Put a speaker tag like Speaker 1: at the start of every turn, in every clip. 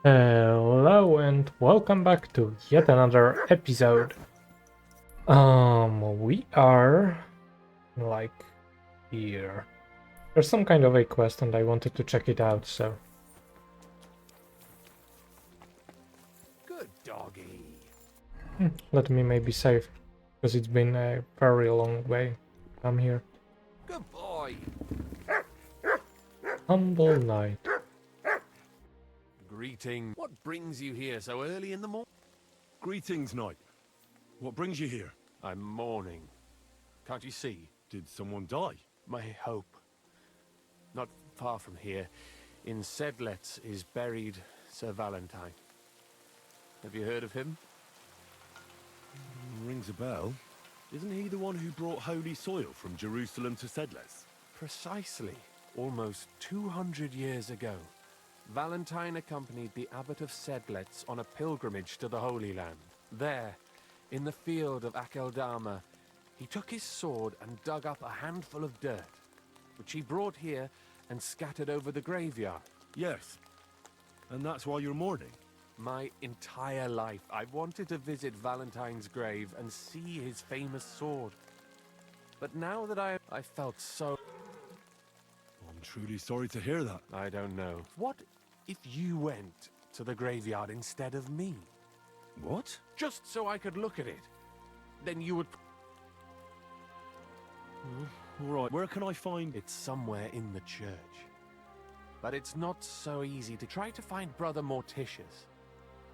Speaker 1: Hello and welcome back to yet another episode. We are like here. There's some kind of a quest and I wanted to check it out, so.
Speaker 2: Good doggy.
Speaker 1: Let me maybe save, because it's been a very long way to come here.
Speaker 2: Good boy.
Speaker 1: Humble Knight.
Speaker 2: Greeting. What brings you here so early in the morning?
Speaker 3: Greetings, Knight. What brings you here?
Speaker 2: I'm mourning. Can't you see?
Speaker 3: Did someone die?
Speaker 2: My hope. Not far from here, in Sedlets, is buried Sir Valentine. Have you heard of him?
Speaker 3: Rings a bell. Isn't he the one who brought holy soil from Jerusalem to Sedles?
Speaker 2: Precisely. Almost 200 years ago, Valentine accompanied the abbot of Sedlets on a pilgrimage to the Holy Land. There, in the field of Akeldama, he took his sword and dug up a handful of dirt, which he brought here and scattered over the graveyard.
Speaker 3: Yes. And that's why you're mourning?
Speaker 2: My entire life, I've wanted to visit Valentine's grave and see his famous sword. But now that I felt so...
Speaker 3: I'm truly sorry to hear that.
Speaker 2: I don't know. What if you went to the graveyard instead of me?
Speaker 3: What?
Speaker 2: Just so I could look at it. Then you would...
Speaker 3: All right, where can I find...
Speaker 2: It's somewhere in the church. But it's not so easy to try to find Brother Morticius.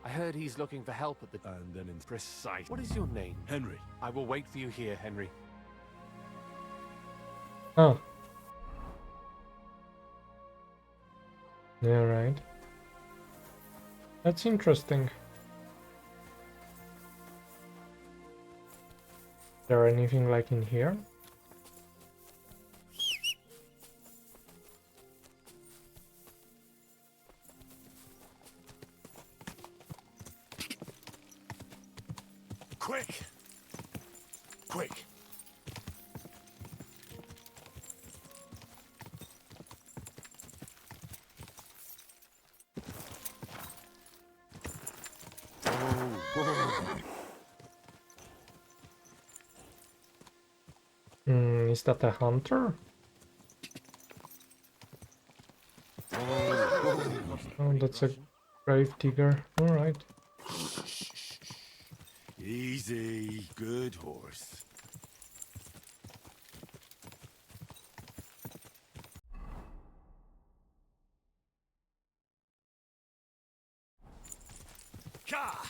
Speaker 2: I heard he's looking for help at the...
Speaker 3: And then in...
Speaker 2: Precise. What is your name?
Speaker 3: Henry.
Speaker 2: I will wait for you here, Henry.
Speaker 1: Oh. Yeah, right. That's interesting. Is there anything like in here?
Speaker 3: Quick! Quick!
Speaker 1: Is that a hunter? Oh, that's a grave digger. Alright.
Speaker 3: Easy, good horse. Ka!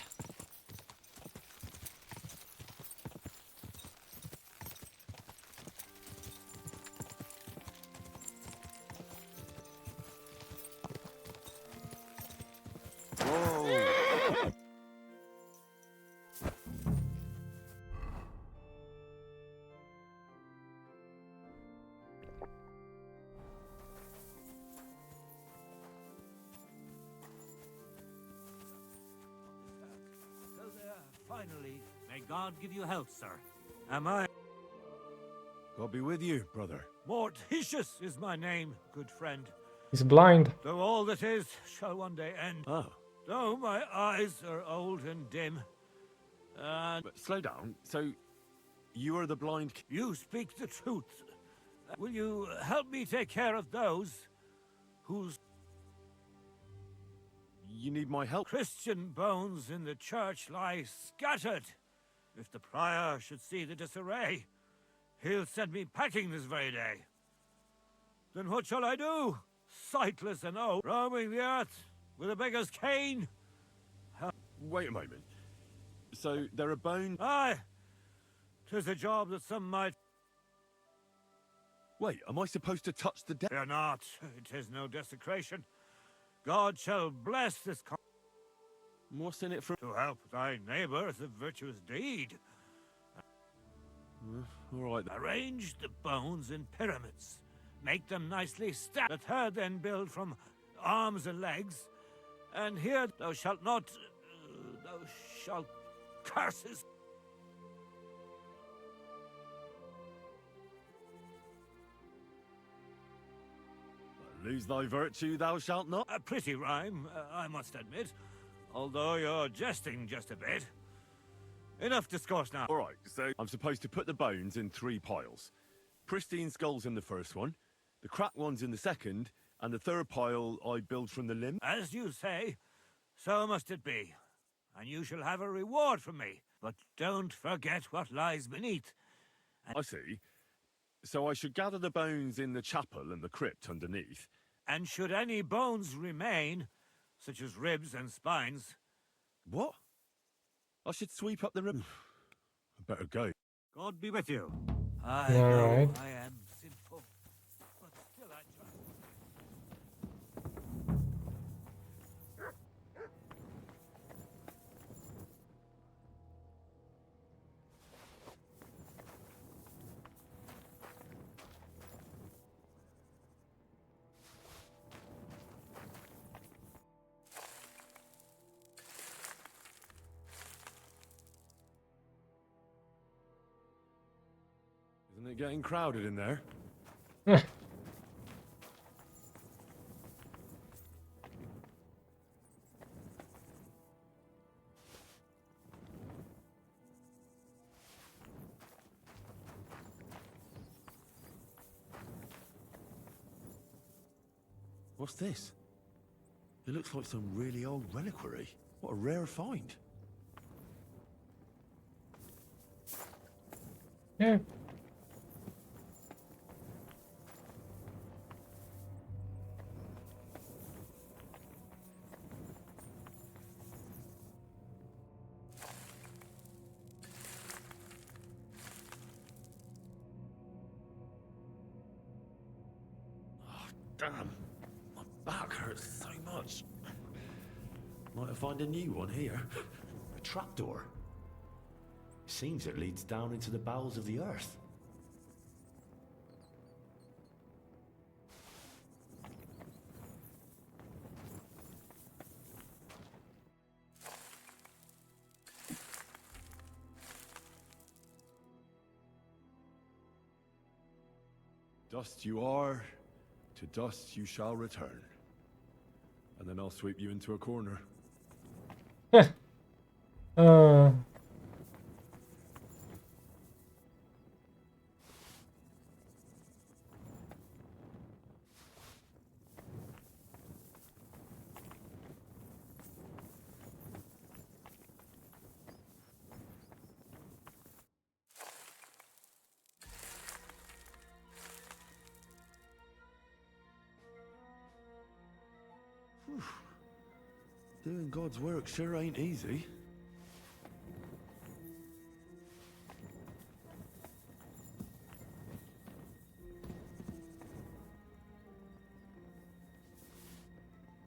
Speaker 4: So there, finally. May God give you health, sir. Am I?
Speaker 3: God be with you, brother.
Speaker 4: Morticius is my name, good friend.
Speaker 1: He's blind.
Speaker 4: Though all that is shall one day end.
Speaker 3: Oh.
Speaker 4: Though my eyes are old and dim. And
Speaker 3: But slow down. So, you are the blind...
Speaker 4: you speak the truth. Will you help me take care of those whose
Speaker 3: You need my help?
Speaker 4: Christian bones in the church lie scattered? If the prior should see the disarray, he'll send me packing this very day. Then what shall I do? Sightless and old, roaming the earth with a beggar's cane?
Speaker 3: Wait a moment. So, there are bones...
Speaker 4: Aye, 'tis a job that some might...
Speaker 3: Wait, am I supposed to touch the dead?
Speaker 4: Fear not, it is no desecration. God shall bless this
Speaker 3: What's in it for...
Speaker 4: to help thy neighbor is a virtuous deed.
Speaker 3: All right, then.
Speaker 4: Arrange the bones in pyramids. Make them nicely stacked. The third then build from arms and legs. And here thou shalt not... thou shalt curses.
Speaker 3: Lose thy virtue thou shalt not.
Speaker 4: A pretty rhyme, I must admit, although you're jesting just a bit. Enough discourse now.
Speaker 3: All right, so I'm supposed to put the bones in 3 piles. Pristine skulls in the first one, the cracked ones in the second, and the third pile I build from the limb.
Speaker 4: As you say, so must it be. And you shall have a reward from me. But don't forget what lies beneath.
Speaker 3: I see. So I should gather the bones in the chapel and the crypt underneath.
Speaker 4: And should any bones remain, such as ribs and spines...
Speaker 3: What? I should sweep up the rib... I better go.
Speaker 4: God be with you. I
Speaker 1: Yeah,
Speaker 4: know
Speaker 1: right.
Speaker 4: I am sinful, but still I trust.
Speaker 3: Isn't it getting crowded in there? What's this? It looks like some really old reliquary. What a rare find.
Speaker 1: Yeah.
Speaker 3: Damn, my back hurts so much. Might I find a new one here?
Speaker 5: A trapdoor. Seems it leads down into the bowels of the earth.
Speaker 3: Dust you are, to dust you shall return. And then I'll sweep you into a corner.
Speaker 1: uh,
Speaker 3: Doing God's work sure ain't easy.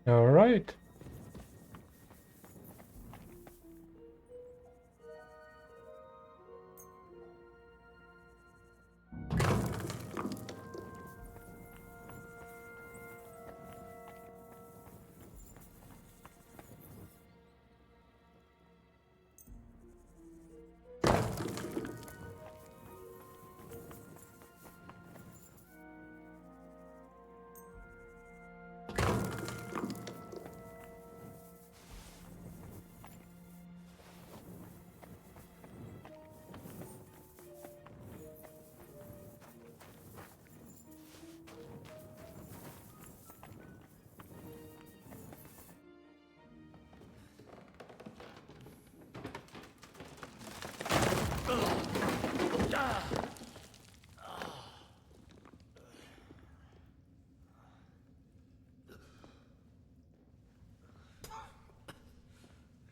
Speaker 1: all right.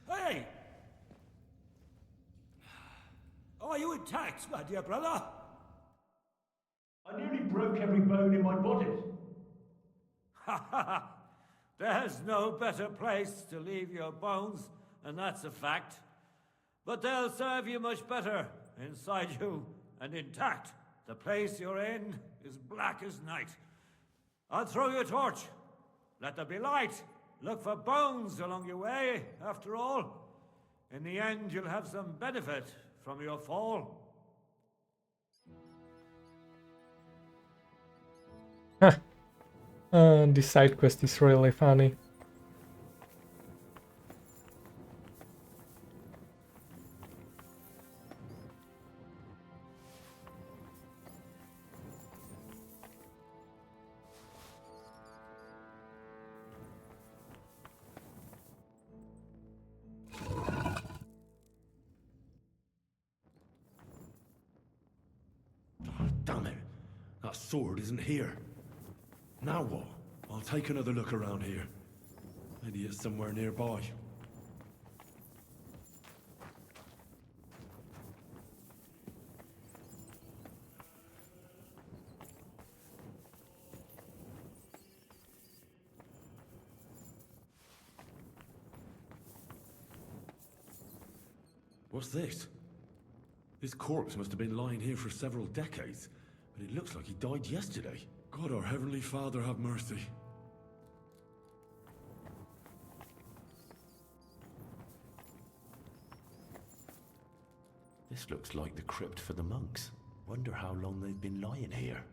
Speaker 4: Hey! Are you intact, my dear brother?
Speaker 6: I nearly broke every bone in my body.
Speaker 4: Ha ha ha! There's no better place to leave your bones, and that's a fact. But they'll serve you much better inside you and intact. The place you're in is black as night. I'll throw you a torch. Let there be light. Look for bones along your way, after all. In the end, you'll have some benefit from your fall.
Speaker 1: This side quest is really funny.
Speaker 5: Damn it! That sword isn't here. Now what? I'll take another look around here. Maybe it's somewhere nearby. What's this? This corpse must have been lying here for several decades, but it looks like he died yesterday. God, our Heavenly Father, have mercy. This looks like the crypt for the monks. Wonder how long they've been lying here.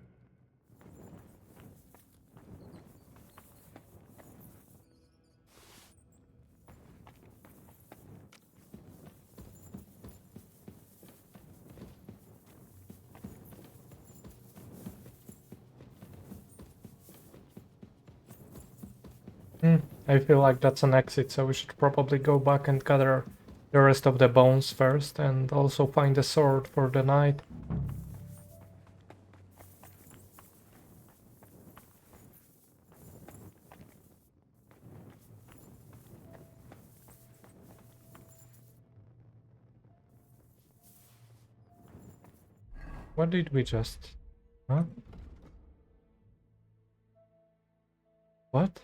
Speaker 1: I feel like that's an exit, so we should probably go back and gather the rest of the bones first, and also find a sword for the knight. What did we just... Huh? What?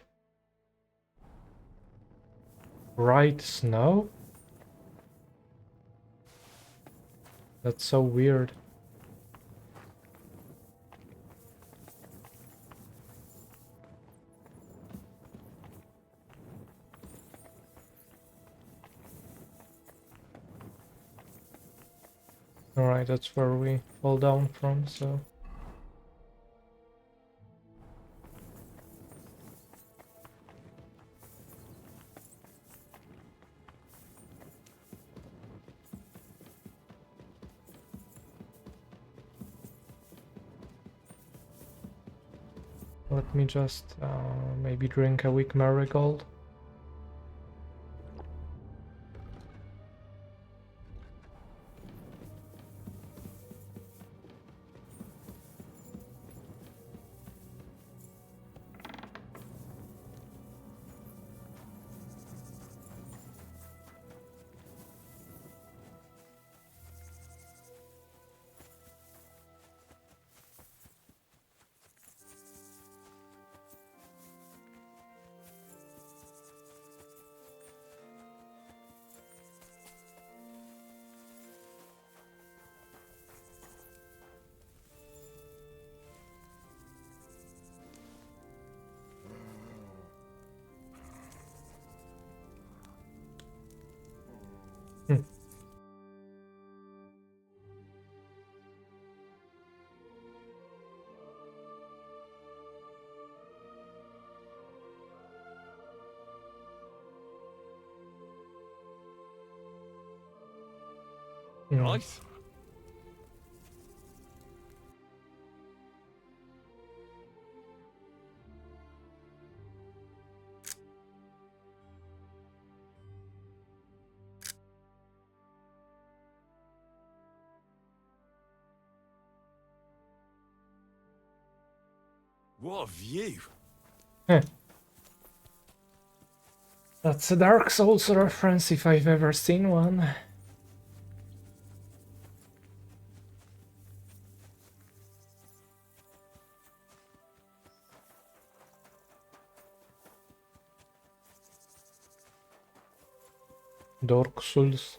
Speaker 1: Bright snow? That's so weird. Alright, that's where we fall down from, so... Let me just maybe drink a weak marigold.
Speaker 3: Nice. What a view!
Speaker 1: That's a Dark Souls reference if I've ever seen one. Dark Souls.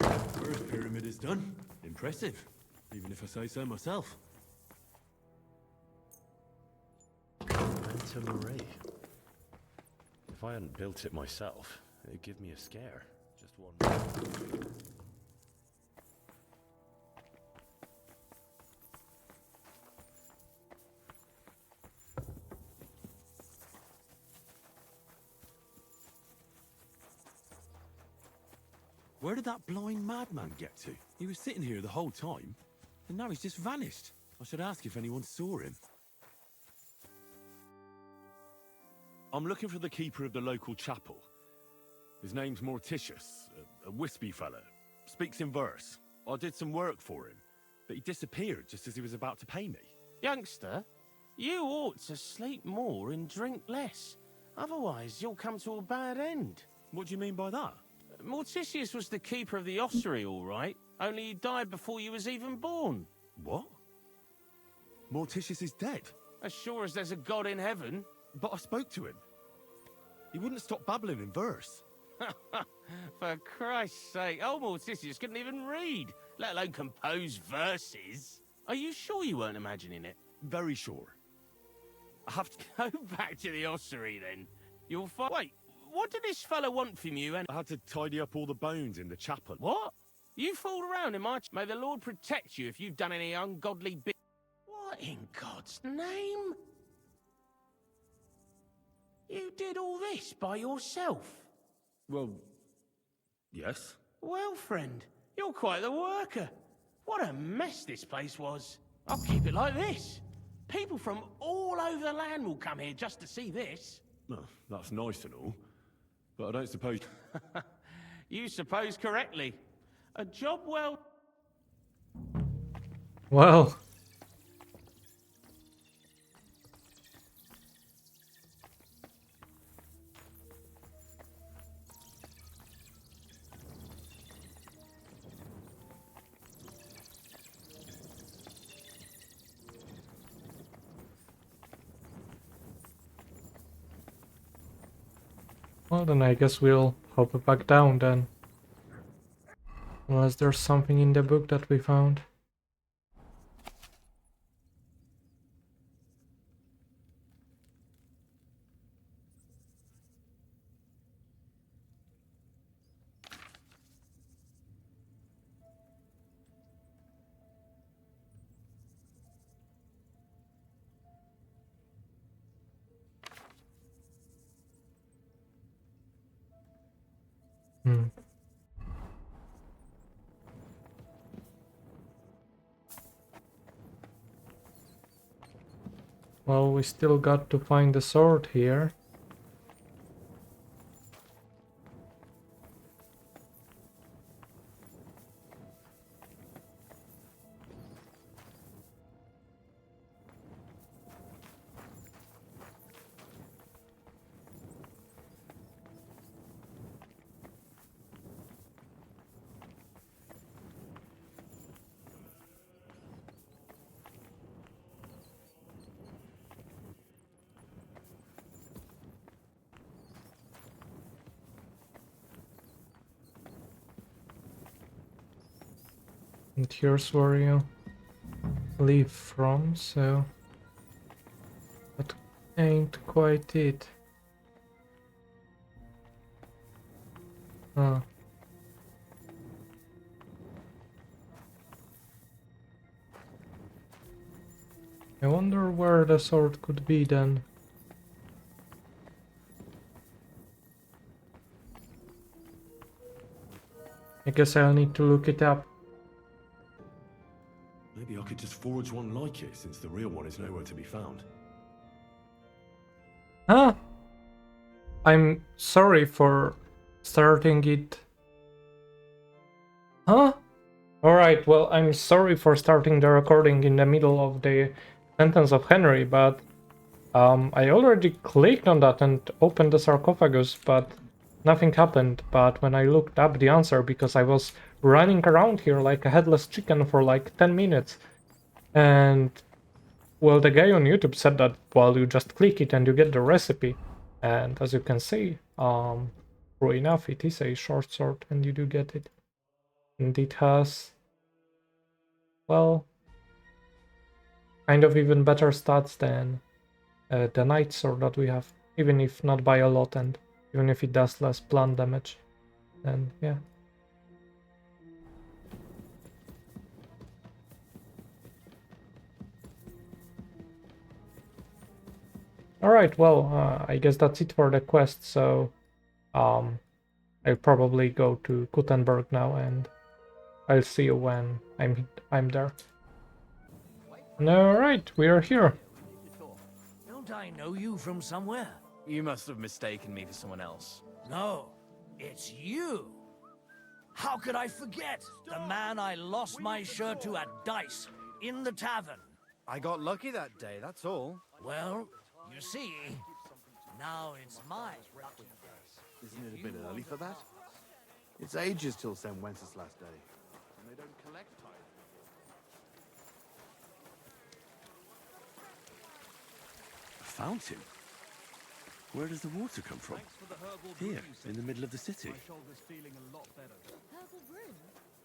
Speaker 3: First pyramid is done. Impressive, even if I say so myself.
Speaker 5: Phantom Array.
Speaker 3: If I hadn't built it myself, it'd give me a scare. Just one.
Speaker 5: Where did that blind madman get to? He was sitting here the whole time, and now he's just vanished. I should ask if anyone saw him.
Speaker 3: I'm looking for the keeper of the local chapel. His name's Morticius, a wispy fella. Speaks in verse. I did some work for him, but he disappeared just as he was about to pay me.
Speaker 7: Youngster, you ought to sleep more and drink less. Otherwise, you'll come to a bad end.
Speaker 3: What do you mean by that?
Speaker 7: Morticius was the keeper of the ossuary, all right. Only he died before you was even born.
Speaker 3: What? Morticius is dead?
Speaker 7: As sure as there's a God in heaven.
Speaker 3: But I spoke to him. He wouldn't stop babbling in verse.
Speaker 7: For Christ's sake, old Morticius couldn't even read, let alone compose verses. Are you sure you weren't imagining it?
Speaker 3: Very sure.
Speaker 7: I have to go back to the ossuary then. You'll find... Wait, what did this fella want from you and...
Speaker 3: I had to tidy up all the bones in the chapel.
Speaker 7: What? You fooled around in my... May the Lord protect you if you've done any ungodly bit... What in God's name? You did all this by yourself?
Speaker 3: Well, yes.
Speaker 7: Well, friend, you're quite the worker. What a mess this place was. I'll keep it like this. People from all over the land will come here just to see this.
Speaker 3: No, that's nice and all, but I don't suppose...
Speaker 7: You suppose correctly. A job well...
Speaker 1: Well... Well, then I guess we'll hop it back down then. Unless there's something in the book that we found. Well, we still got to find the sword here. And here's where you leave from, so that ain't quite it. Ah. I wonder where the sword could be then. I guess I'll need to look it up.
Speaker 5: Maybe I could just forge one like it, since the real one is nowhere to be found.
Speaker 1: Huh? I'm sorry for starting it. Huh? Alright, well, I'm sorry for starting the recording in the middle of the sentence of Henry, but I already clicked on that and opened the sarcophagus, but nothing happened. But when I looked up the answer, because I was running around here like a headless chicken for like 10 minutes, and well, the guy on YouTube said that, well, you just click it and you get the recipe, and as you can see, true enough, it is a short sword and you do get it, and it has, well, kind of even better stats than the knight sword that we have, even if not by a lot, and even if it does less plant damage. And yeah. Alright, well, I guess that's it for the quest, so I'll probably go to Gutenberg now, and I'll see you when I'm there. Alright, we are here.
Speaker 8: Don't I know you from somewhere?
Speaker 9: You must have mistaken me for someone else.
Speaker 8: No, it's you. How could I forget the man I lost my shirt to at dice in the tavern?
Speaker 9: I got lucky that day, that's all.
Speaker 8: Well, you see, now it's my lucky day.
Speaker 10: Isn't it a bit early for that? It's ages till St. Wenceslas Day. And they don't collect tithe.
Speaker 3: A fountain? Where does the water come from? Here, in the middle of the city.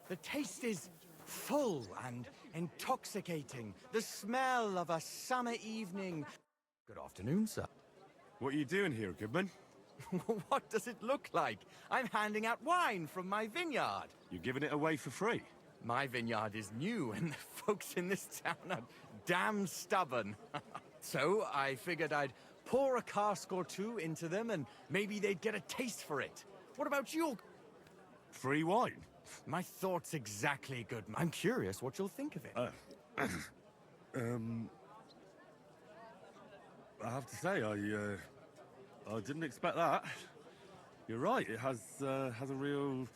Speaker 11: The taste is full and intoxicating. The smell of a summer evening. Good afternoon, sir.
Speaker 3: What are you doing here, Goodman?
Speaker 11: What does it look like? I'm handing out wine from my vineyard.
Speaker 3: You're giving it away for free?
Speaker 11: My vineyard is new, and the folks in this town are damn stubborn. So I figured I'd pour a cask or two into them, and maybe they'd get a taste for it. What about you?
Speaker 3: Free wine?
Speaker 11: My thoughts exactly, Goodman. I'm curious what you'll think of it.
Speaker 3: I have to say, I didn't expect that. You're right, it has a real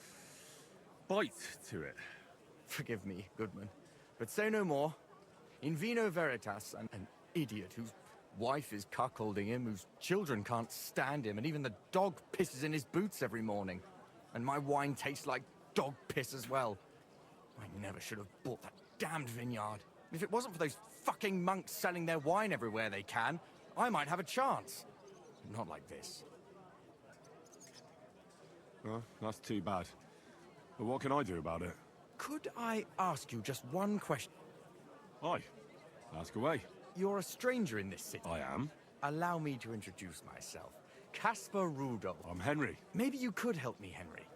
Speaker 3: bite to it.
Speaker 11: Forgive me, Goodman, but say no more. In vino veritas, an idiot whose wife is cuckolding him, whose children can't stand him, and even the dog pisses in his boots every morning. And my wine tastes like dog piss as well. I never should have bought that damned vineyard. If it wasn't for those fucking monks selling their wine everywhere they can, I might have a chance. Not like this.
Speaker 3: Well, that's too bad. But what can I do about it?
Speaker 11: Could I ask you just one question?
Speaker 3: Aye. Ask away.
Speaker 11: You're a stranger in this city.
Speaker 3: I am.
Speaker 11: Allow me to introduce myself. Caspar Rudolph.
Speaker 3: I'm Henry.
Speaker 11: Maybe you could help me, Henry.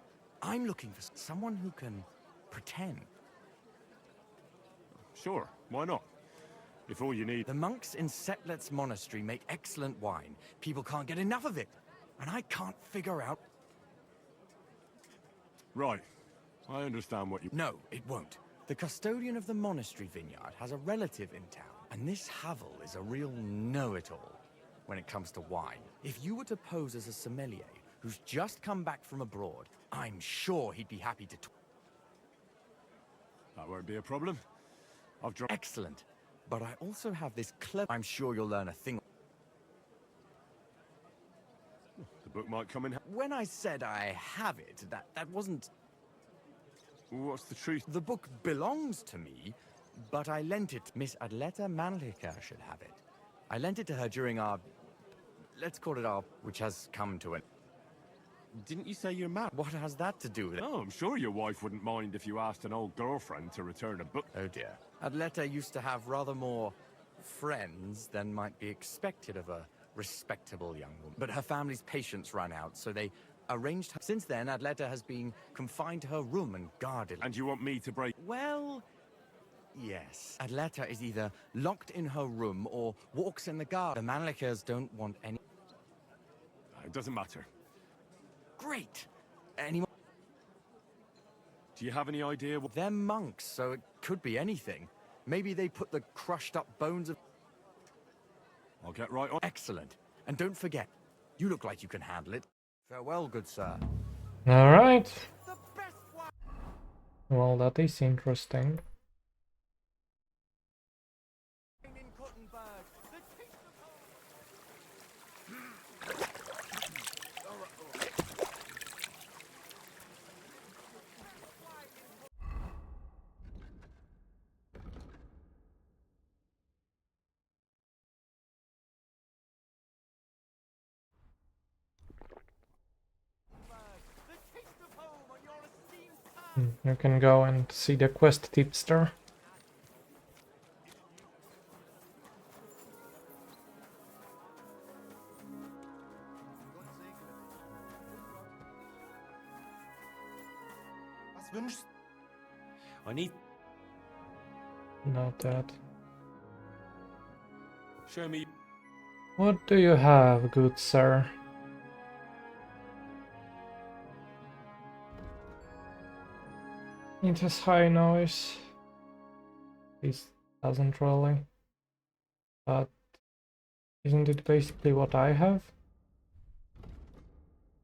Speaker 11: I'm looking for someone who can pretend.
Speaker 3: Sure, why not? If all you need...
Speaker 11: The monks in Setlet's monastery make excellent wine. People can't get enough of it. And I can't figure out...
Speaker 3: Right. I understand what you...
Speaker 11: No, it won't. The custodian of the monastery vineyard has a relative in town. And this Havel is a real know-it-all when it comes to wine. If you were to pose as a sommelier who's just come back from abroad, I'm sure he'd be happy to talk.
Speaker 3: That won't be a problem. I've drunk...
Speaker 11: Excellent. But I also have this clever... I'm sure you'll learn a thing.
Speaker 3: The book might come in...
Speaker 11: When I said I have it, that wasn't...
Speaker 3: What's the truth?
Speaker 11: The book belongs to me, but I lent it. Miss Adleta Manlica should have it. I lent it to her during our... Let's call it our... which has come to an...
Speaker 3: Didn't you say you're married?
Speaker 11: What has that to do with it?
Speaker 3: Oh, I'm sure your wife wouldn't mind if you asked an old girlfriend to return a book.
Speaker 11: Oh dear. Adleta used to have rather more friends than might be expected of a respectable young woman. But her family's patience ran out, so they arranged her. Since then, Adleta has been confined to her room and guarded.
Speaker 3: And you want me to break...
Speaker 11: Well... yes. Adleta is either locked in her room or walks in the garden. The Manlicas don't want any...
Speaker 3: It doesn't matter.
Speaker 11: Great! Anyone?
Speaker 3: Do you have any idea what...
Speaker 11: They're monks, so it could be anything. Maybe they put the crushed up bones of...
Speaker 3: I'll get right on...
Speaker 11: Excellent. And don't forget, you look like you can handle it. Farewell, good sir.
Speaker 1: Alright. Well, that is interesting. You can go and see the quest tipster.
Speaker 3: I need...
Speaker 1: Not that.
Speaker 3: Show me...
Speaker 1: What do you have, good sir? It has high noise. This doesn't really. But isn't it basically what I have?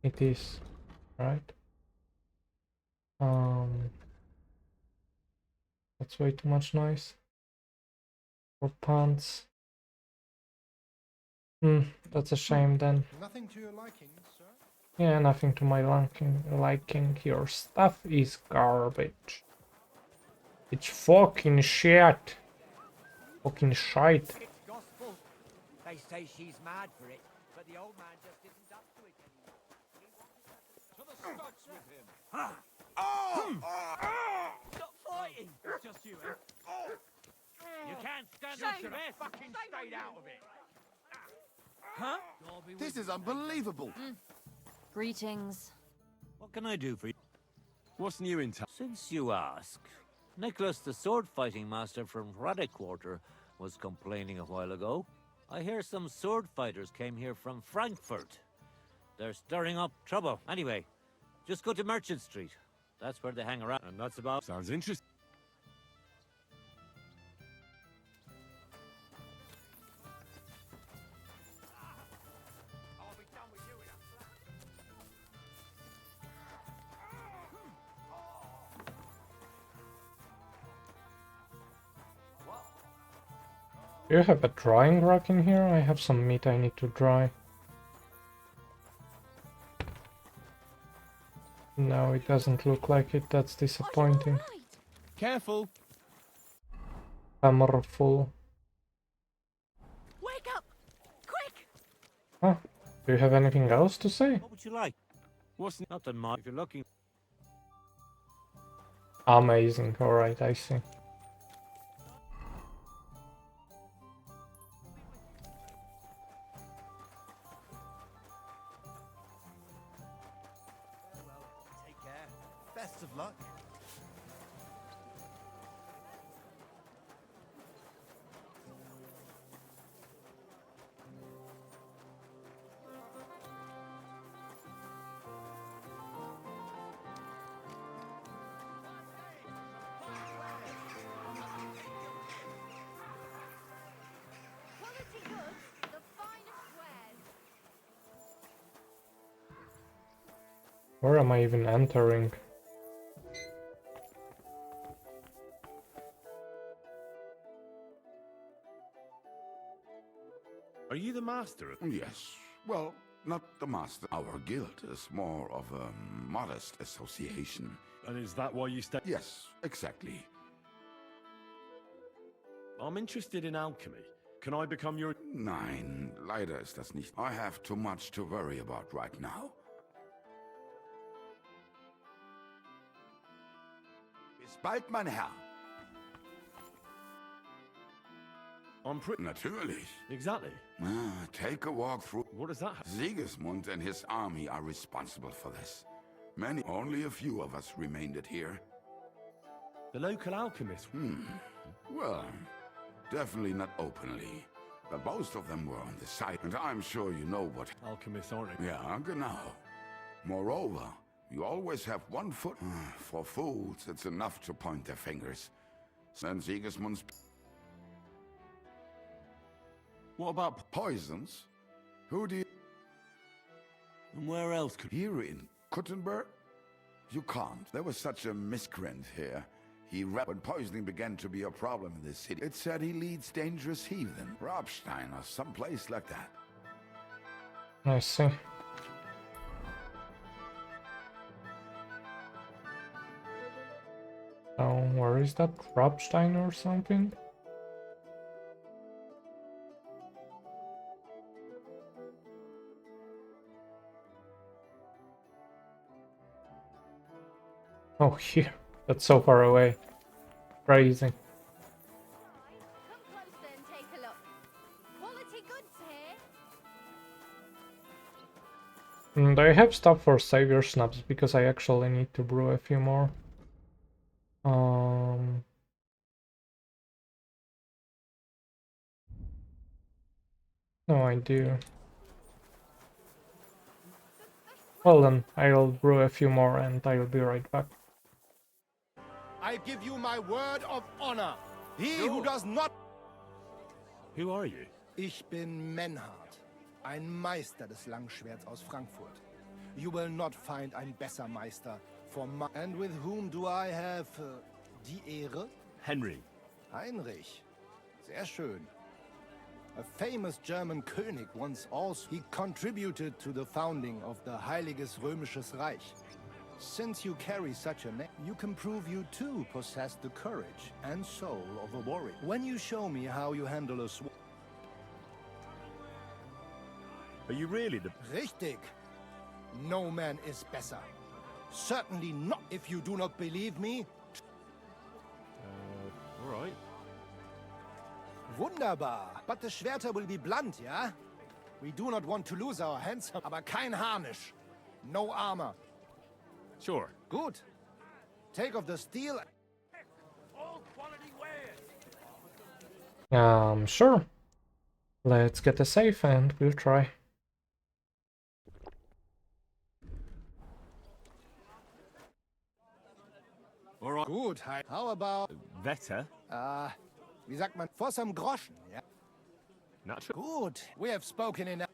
Speaker 1: It is, right? That's way too much noise. For pants. That's a shame then.
Speaker 12: Nothing to your liking, sir?
Speaker 1: Yeah, nothing to my liking. Your stuff is garbage. It's fucking shit. Fucking shite.
Speaker 8: Gospel. They say she's mad for it, but the old man just isn't up to it anymore.
Speaker 2: To the studs with him!
Speaker 8: Stop fighting!
Speaker 7: It's just you, eh? You can't stand up to this!
Speaker 10: Fucking stayed out of it.
Speaker 7: Huh?
Speaker 10: This is unbelievable.
Speaker 13: Greetings.
Speaker 4: What can I do for you?
Speaker 3: What's new in town?
Speaker 4: Since you ask, Nicholas, the sword-fighting master from Radek Quarter, was complaining a while ago. I hear some sword fighters came here from Frankfurt. They're stirring up trouble. Anyway, just go to Merchant Street. That's where they hang around, and that's about...
Speaker 3: Sounds interesting.
Speaker 1: Do you have a drying rack in here? I have some meat I need to dry. No, it doesn't look like it. That's disappointing.
Speaker 3: Careful!
Speaker 1: Hammer full.
Speaker 13: Wake up! Quick!
Speaker 1: Huh? Do you have anything else to say?
Speaker 4: What would you like?
Speaker 3: What's...
Speaker 4: Nothing much. If you're looking...
Speaker 1: Amazing. Alright, I see.
Speaker 9: Take care. Best of luck.
Speaker 13: Quality goods, the finest wares.
Speaker 1: Where am I even entering?
Speaker 3: Are you the master of...
Speaker 14: Yes. Well, not the master. Our guild is more of a modest association.
Speaker 3: And is that why you stay...
Speaker 14: Yes, exactly.
Speaker 3: I'm interested in alchemy. Can I become your...
Speaker 14: Nein, leider ist das nicht. I have too much to worry about right now. Bis bald, mein Herr.
Speaker 3: I'm pretty...
Speaker 14: Natürlich.
Speaker 3: Exactly.
Speaker 14: Take a walk through...
Speaker 3: What does that have?
Speaker 14: Sigismund and his army are responsible for this. Only a few of us remained here.
Speaker 3: The local alchemist?
Speaker 14: Well, definitely not openly. But most of them were on the side, and I'm sure you know what...
Speaker 3: Alchemists, aren't they?
Speaker 14: Yeah, genau. Moreover, you always have one foot... For fools, it's enough to point their fingers. Then Sigismund's...
Speaker 3: What about...
Speaker 14: Poisons? Who do you...
Speaker 3: And where else could...
Speaker 14: Here in Kuttenberg? You can't. There was such a miscreant here. When poisoning began to be a problem in this city, it said he leads dangerous heathen. Robstein or someplace like that.
Speaker 1: I see. Oh, where is that? Robstein or something? Oh, here. That's so far away. Crazy.
Speaker 13: Come closer and take a look. Quality goods here.
Speaker 1: I have stuff for savior snaps because I actually need to brew a few more. Um, no idea. Well then, I'll brew a few more and I'll be right back.
Speaker 9: I give you my word of honor. He who does not...
Speaker 3: Who are you?
Speaker 9: Ich bin Menhard, ein Meister des Langschwerts aus Frankfurt. You will not find ein besser Meister for my... And with whom do I have die Ehre?
Speaker 3: Henry.
Speaker 9: Heinrich. Sehr schön. A famous German König once also. He contributed to the founding of the Heiliges Römisches Reich. Since you carry such a name, you can prove you too possess the courage and soul of a warrior. When you show me how you handle a sword...
Speaker 3: Are you really the...
Speaker 9: Richtig. No man is better. Certainly not. If you do not believe me...
Speaker 3: all right.
Speaker 9: Wunderbar. But the Schwerter will be blunt, yeah? We do not want to lose our hands, aber kein Harnisch. No armor.
Speaker 3: Sure.
Speaker 9: Good. Take off the steel.
Speaker 4: All quality wares.
Speaker 1: Sure. Let's get a save and we'll try.
Speaker 3: All right.
Speaker 9: Gut. How about...
Speaker 3: Wetter?
Speaker 9: Wie sagt man? For some Groschen, yeah?
Speaker 3: Natural.
Speaker 9: Gut. We have spoken enough.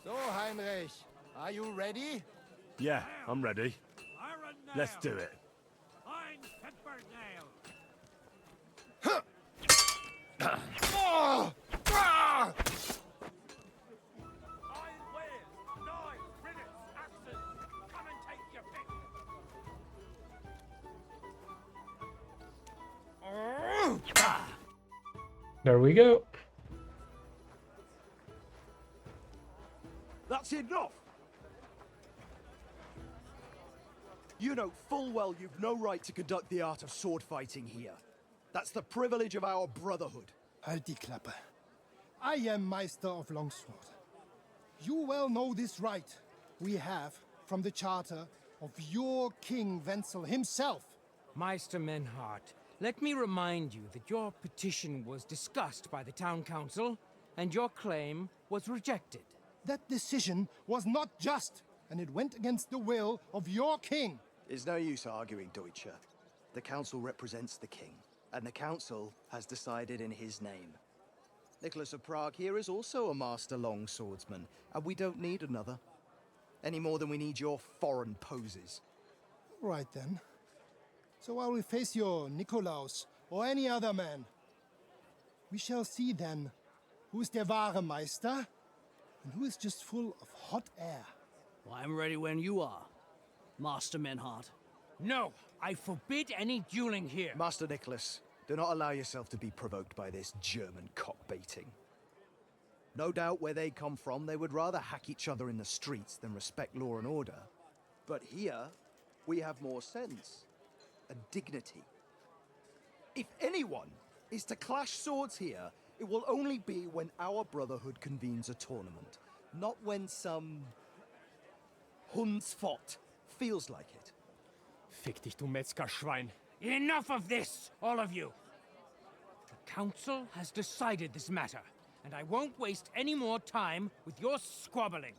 Speaker 9: So, Heinrich, are you ready?
Speaker 3: Yeah, I'm ready.
Speaker 4: Iron nail.
Speaker 3: Let's do it.
Speaker 4: Fine pepper nail.
Speaker 9: Oh! Ah!
Speaker 4: Iron wares, knives, rivets, axes. Come and take your pick.
Speaker 1: There we go.
Speaker 12: That's enough! You know full well you've no right to conduct the art of sword fighting here. That's the privilege of our brotherhood.
Speaker 9: Halt die Klappe. I am Meister of Longsword. You well know this right we have from the charter of your King Wenzel himself.
Speaker 15: Meister Menhart, let me remind you that your petition was discussed by the town council, and your claim was rejected.
Speaker 9: That decision was not just, and it went against the will of your king.
Speaker 12: There's no use arguing, Deutscher. The council represents the king, and the council has decided in his name. Nicholas of Prague here is also a master longswordsman, and we don't need another. Any more than we need your foreign poses.
Speaker 9: Right then. So I will face your Nikolaus or any other man. We shall see then who is der wahre Meister and who is just full of hot air.
Speaker 8: Well, I'm ready when you are, Master Menhart.
Speaker 15: No, I forbid any dueling here.
Speaker 12: Master Nicholas, do not allow yourself to be provoked by this German cock-baiting. No doubt where they come from, they would rather hack each other in the streets than respect law and order. But here, we have more sense and dignity. If anyone is to clash swords here, it will only be when our brotherhood convenes a tournament, not when some Hundsfott feels like it.
Speaker 15: Fick dich, du Metzgerschwein. Enough of this, all of you. The council has decided this matter, and I won't waste any more time with your squabbling.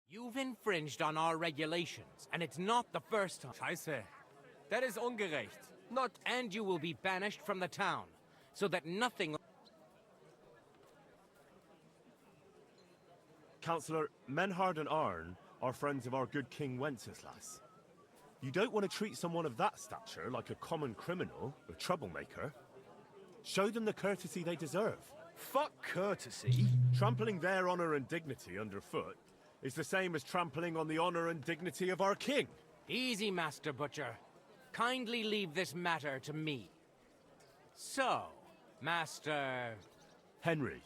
Speaker 15: You've infringed on our regulations, and it's not the first time.
Speaker 2: Scheiße. That is ungerecht.
Speaker 15: Not, and you will be banished from the town, so that nothing...
Speaker 3: Councillor, Menhard and Arn are friends of our good King Wenceslas. You don't want to treat someone of that stature like a common criminal, a troublemaker. Show them the courtesy they deserve.
Speaker 12: Fuck courtesy.
Speaker 3: Trampling their honor and dignity underfoot is the same as trampling on the honor and dignity of our king.
Speaker 15: Easy, Master Butcher. Kindly leave this matter to me. So, Master...
Speaker 3: Henry.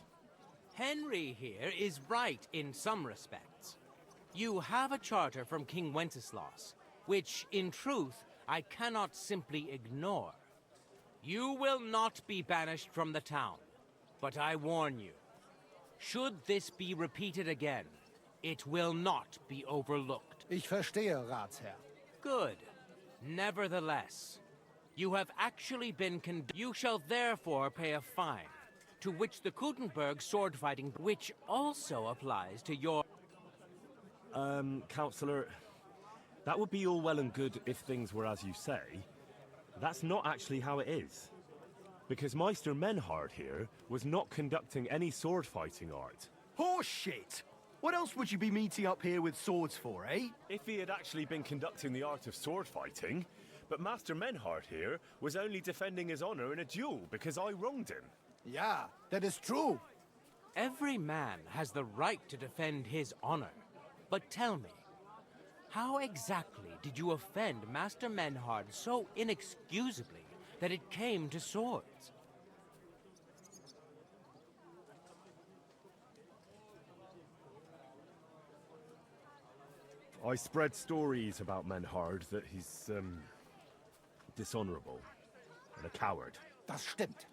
Speaker 15: Henry here is right in some respects. You have a charter from King Wenceslas, which, in truth, I cannot simply ignore. You will not be banished from the town, but I warn you, Should this be repeated again, it will not be overlooked.
Speaker 9: Ich verstehe, Ratsherr.
Speaker 15: Good. Nevertheless, you have actually been You shall therefore pay a fine, to which the Kuttenberg sword fighting, which also applies to your...
Speaker 3: Counselor, that would be all well and good if things were as you say. That's not actually how it is. Because Meister Menhard here was not conducting any sword fighting art.
Speaker 12: Horseshit! What else would you be meeting up here with swords for, eh?
Speaker 3: If he had actually been conducting the art of sword fighting, but Master Menhard here was only defending his honor in a duel because I wronged him.
Speaker 9: Yeah, that is true.
Speaker 15: Every man has the right to defend his honor. But tell me, how exactly did you offend Master Menhard so inexcusably that it came to swords?
Speaker 3: I spread stories about Menhard that he's, dishonorable and a coward.
Speaker 9: Das stimmt.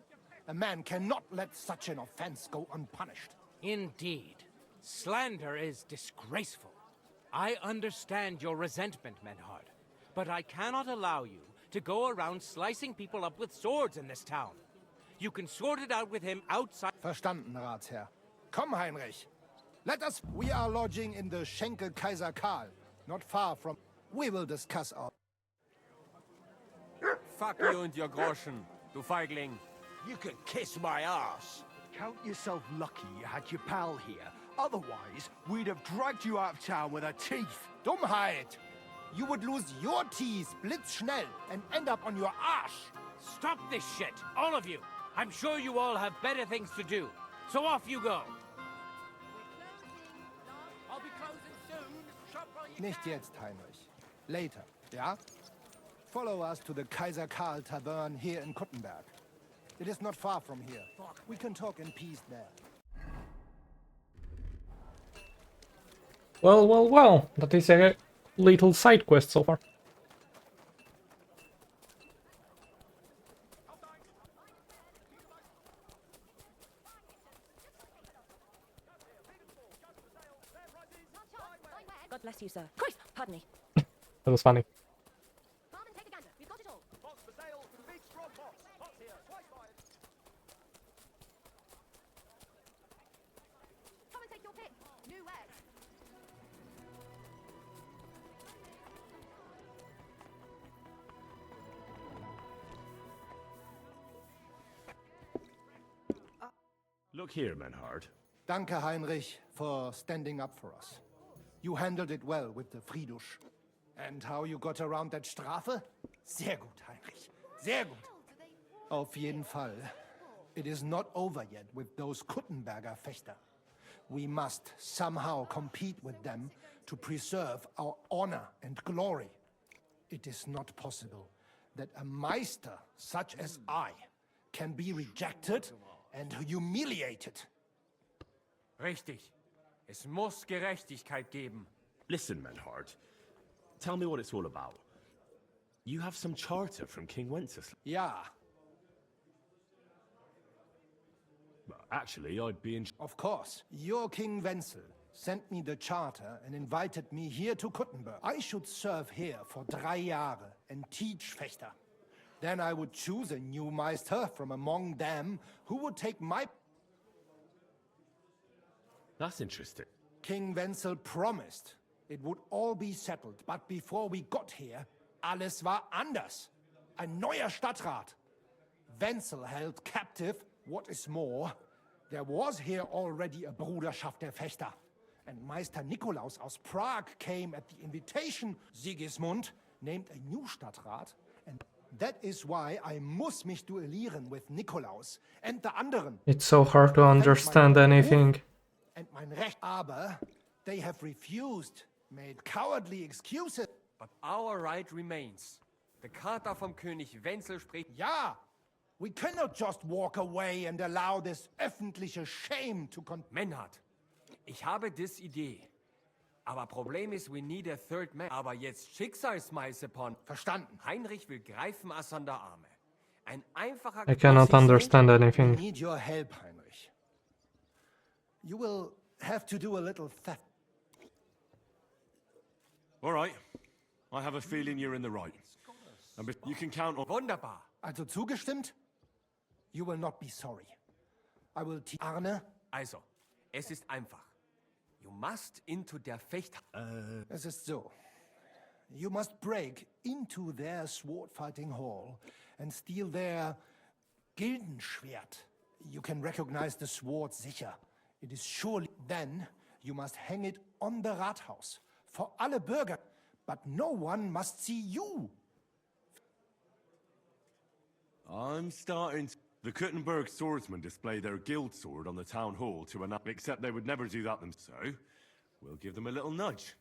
Speaker 9: A man cannot let such an offense go unpunished.
Speaker 15: Indeed. Slander is disgraceful. I understand your resentment, Menhard, but I cannot allow you to go around slicing people up with swords in this town. You can sort it out with him outside...
Speaker 9: Verstanden, Ratsherr. Komm, Heinrich. Let us... We are lodging in the Schenke Kaiser Karl, not far from... We will discuss our...
Speaker 16: Fuck you and your Groschen, du Feigling.
Speaker 8: You can kiss my ass.
Speaker 12: Count yourself lucky you had your pal here. Otherwise, we'd have dragged you out of town with our teeth.
Speaker 9: Dummheit! You would lose your teeth blitzschnell and end up on your arse.
Speaker 15: Stop this shit, all of you. I'm sure you all have better things to do. So off you go.
Speaker 8: I'll be closing soon. Shop while you
Speaker 9: Nicht jetzt, Heinrich. Later, ja? Follow us to the Kaiser Karl Tavern here in Kuttenberg. It is not far from here. We can talk in peace there.
Speaker 1: Well, that is a little side quest so far.
Speaker 17: God bless you, sir. Christ, pardon me.
Speaker 1: That was funny.
Speaker 17: Barman, take a gander. We've got it all.
Speaker 12: Pots for sale. Big strong pots. Pots here. Twice fired.
Speaker 13: Come and take your pick. New wares.
Speaker 3: Look here, Menhard.
Speaker 9: Danke, Heinrich, for standing up for us. You handled it well with the Friedusch. And how you got around that Strafe? Sehr gut, Heinrich. Sehr gut. Auf jeden Fall. It is not over yet with those Kuttenberger Fechter. We must somehow compete with them to preserve our honor and glory. It is not possible that a Meister such as I can be rejected and humiliated.
Speaker 16: Richtig. Es muss Gerechtigkeit geben.
Speaker 3: Listen, Menhard. Tell me what it's all about. You have some charter from King Wenceslas.
Speaker 9: Ja.
Speaker 3: Actually, I'd be in...
Speaker 9: Of course. Your King Wenzel sent me the charter and invited me here to Kuttenberg. I should serve here for 3 Jahre and teach Fechter. Then I would choose a new Meister from among them who would take my...
Speaker 3: That's interesting.
Speaker 9: King Wenzel promised it would all be settled, but before we got here, alles war anders. Ein neuer Stadtrat. Wenzel held captive, what is more, there was here already a Bruderschaft der Fechter. And Meister Nikolaus aus Prague came at the invitation. Sigismund named a new Stadtrat, and that is why I muss mich duellieren with Nikolaus and the anderen.
Speaker 1: It's so hard to understand anything.
Speaker 9: And mein Recht, aber they have refused, made cowardly excuses.
Speaker 16: But our right remains. The Charta vom König Wenzel spricht...
Speaker 9: Ja! We cannot just walk away and allow this öffentliche Shame to
Speaker 16: Menhard, ich habe dis Idee. Aber Problem ist, we need a third man. Aber jetzt Schicksalsmeise pon.
Speaker 9: Verstanden.
Speaker 16: Heinrich will greifen an der Arme. Ein einfacher...
Speaker 1: I cannot understand anything.
Speaker 9: We need your help, Heinrich. You will have to do a little theft.
Speaker 3: All right. I have a feeling you're in the right. And you can count on...
Speaker 16: Wunderbar.
Speaker 9: Also zugestimmt? You will not be sorry. I will teach Arne.
Speaker 16: Also, es ist einfach. You must into der
Speaker 9: Es ist so. You must break into their sword fighting hall and steal their Gildenschwert. You can recognize the sword sicher. It is surely... Then you must hang it on the Rathaus. For alle Bürger. But no one must see you.
Speaker 3: I'm starting... The Kuttenberg swordsmen display their guild sword on the town hall to announce... Except they would never do that themselves. So, we'll give them a little nudge.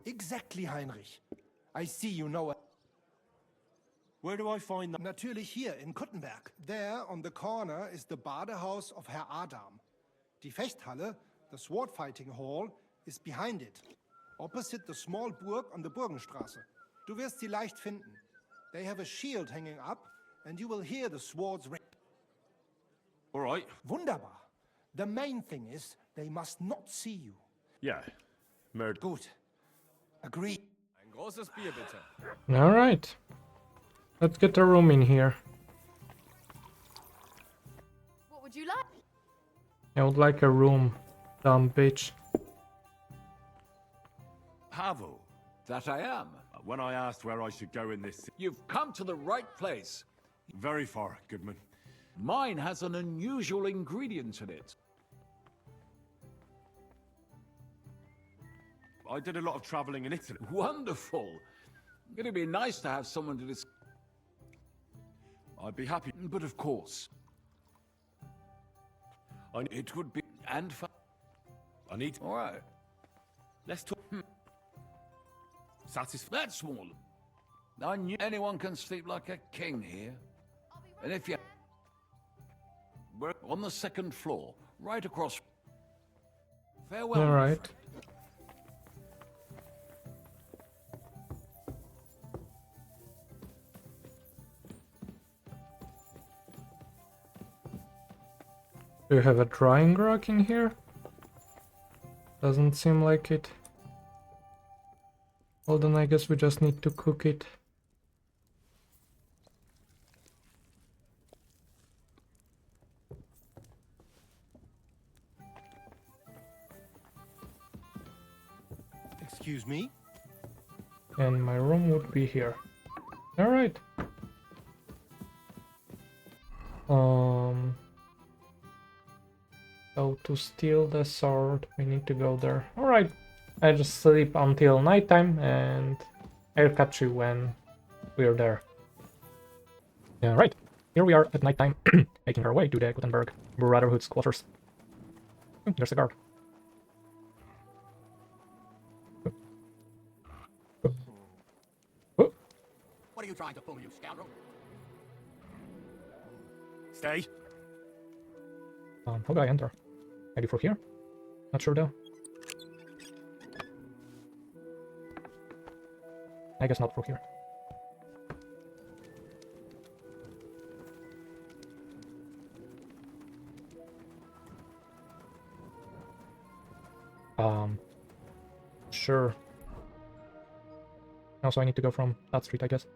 Speaker 9: Exactly, Heinrich. I see you know it.
Speaker 3: Where do I find that?
Speaker 9: Natürlich hier in Kuttenberg. There on the corner is the Badehaus of Herr Adam. Die Fechthalle, the sword fighting hall, is behind it. Opposite the small Burg on the Burgenstraße. Du wirst sie leicht finden. They have a shield hanging up, and you will hear the swords ring.
Speaker 3: All right.
Speaker 9: Wunderbar. The main thing is, they must not see you.
Speaker 3: Yeah.
Speaker 9: Gut. Agree.
Speaker 16: Ein großes Bier, bitte.
Speaker 1: Alright. Let's get a room in here.
Speaker 13: What would you like?
Speaker 1: I would like a room, dumb bitch.
Speaker 3: Havel.
Speaker 18: That I am.
Speaker 3: When I asked where I should go in this...
Speaker 18: You've come to the right place.
Speaker 3: Very far, Goodman.
Speaker 18: Mine has an unusual ingredient in it.
Speaker 3: I did a lot of traveling in Italy.
Speaker 18: Wonderful. It'd be nice to have someone to discuss.
Speaker 3: I'd be happy.
Speaker 18: But of course. It would be... And fun.
Speaker 3: I need...
Speaker 18: All right.
Speaker 3: Let's talk... Satisfied?
Speaker 18: That's small. I knew anyone can sleep like a king here. And if you... We're on the second floor, right across... Farewell.
Speaker 1: All right. Do you have a drying rack in here? Doesn't seem like it. Well, then I guess we just need to cook it.
Speaker 9: Excuse me?
Speaker 1: And my room would be here. Alright. So to steal the sword, we need to go there. Alright. I just sleep until nighttime and I'll catch you when we're there. Right. Here we are at nighttime, making our way to the Gutenberg Brotherhood's quarters. Oh, there's a guard.
Speaker 19: What are you trying to pull, you scoundrel?
Speaker 3: Stay.
Speaker 1: How do I enter? Maybe through here? Not sure though. I guess not through here. Sure. Also, I need to go from that street, I guess.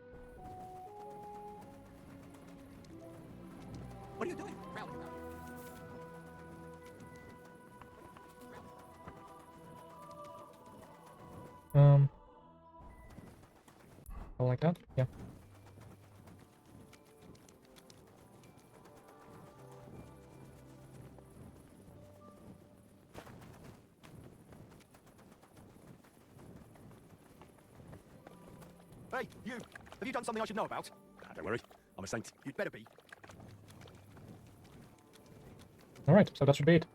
Speaker 19: What are you doing?
Speaker 1: Go like that? Yeah.
Speaker 12: Hey, you! Have you done something I should know about?
Speaker 3: Don't worry, I'm a saint.
Speaker 12: You'd better be.
Speaker 1: Alright, so that should be it.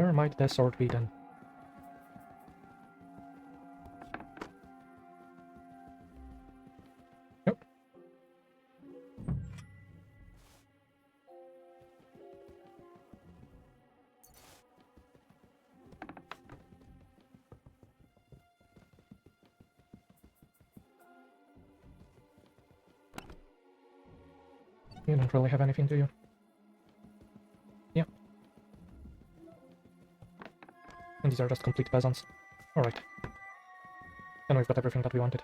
Speaker 1: Where might the sword be then? Nope. You don't really have anything, do you? Yeah. And these are just complete peasants. Alright. And we've got everything that we wanted.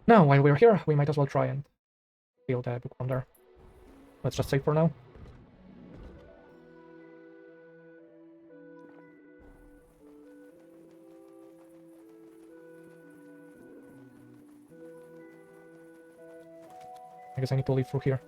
Speaker 1: Now, while we're here, we might as well try and steal the book from there. Let's just save for now. I guess I need to leave through here.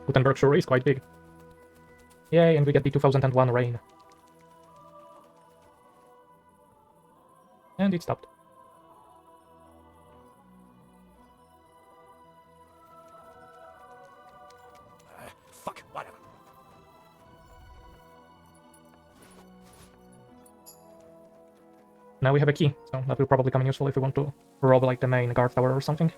Speaker 1: Gutenberg sure is quite big. Yay, and we get the 2001 rain. And it stopped.
Speaker 10: Fuck, whatever.
Speaker 1: Now we have a key, so that will probably come in useful if we want to rob like the main guard tower or something.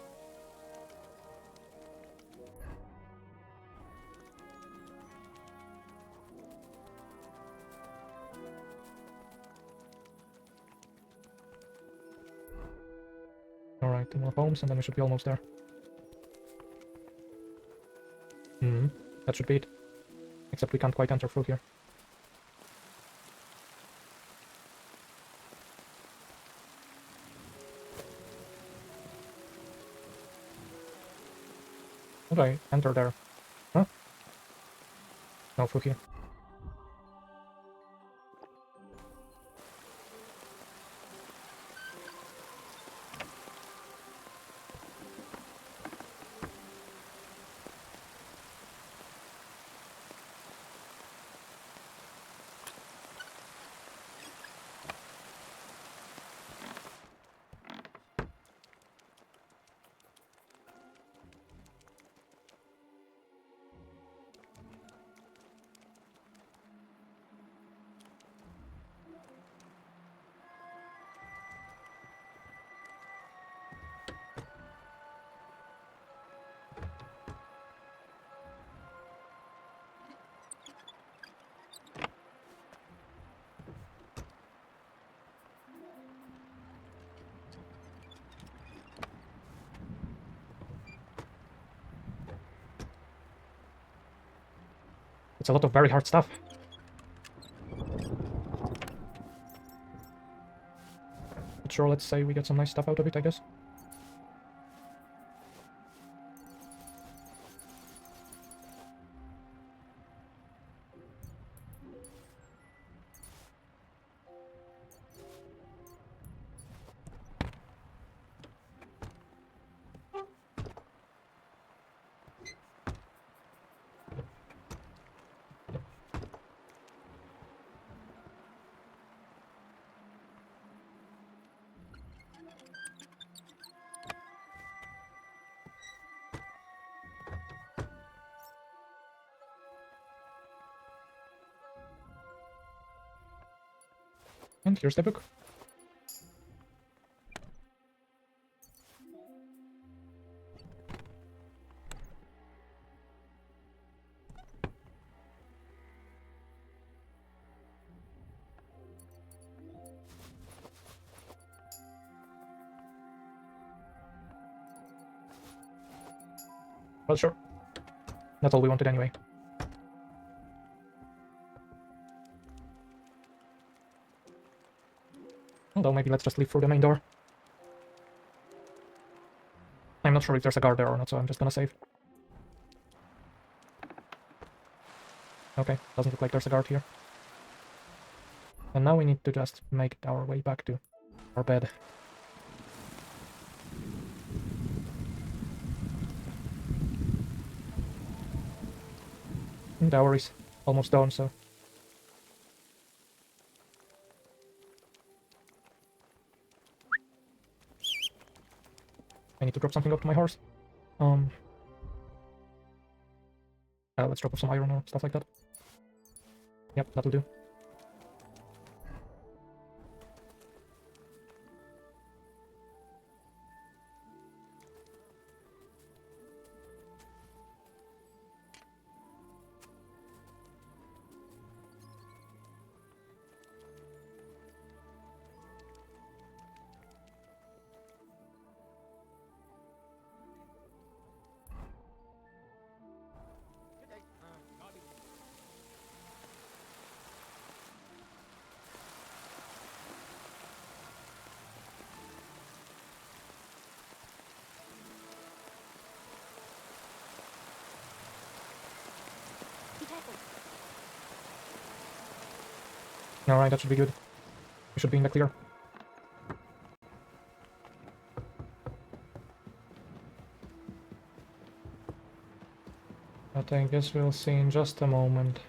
Speaker 1: Alright, 2 more homes and then we should be almost there. That should be it. Except we can't quite enter through here. How do I enter there? Huh? No, through here. It's a lot of very hard stuff. But sure, let's say we get some nice stuff out of it, I guess. And here's the book. Well, sure. That's all we wanted anyway. Although maybe let's just leave through the main door. I'm not sure if there's a guard there or not, so I'm just gonna save. Okay, doesn't look like there's a guard here. And now we need to just make our way back to our bed. The hour is almost done, so... I need to drop something up to my horse. Let's drop off some iron or stuff like that. Yep, that'll do. Alright, that should be good. We should be in the clear. But I guess we'll see in just a moment.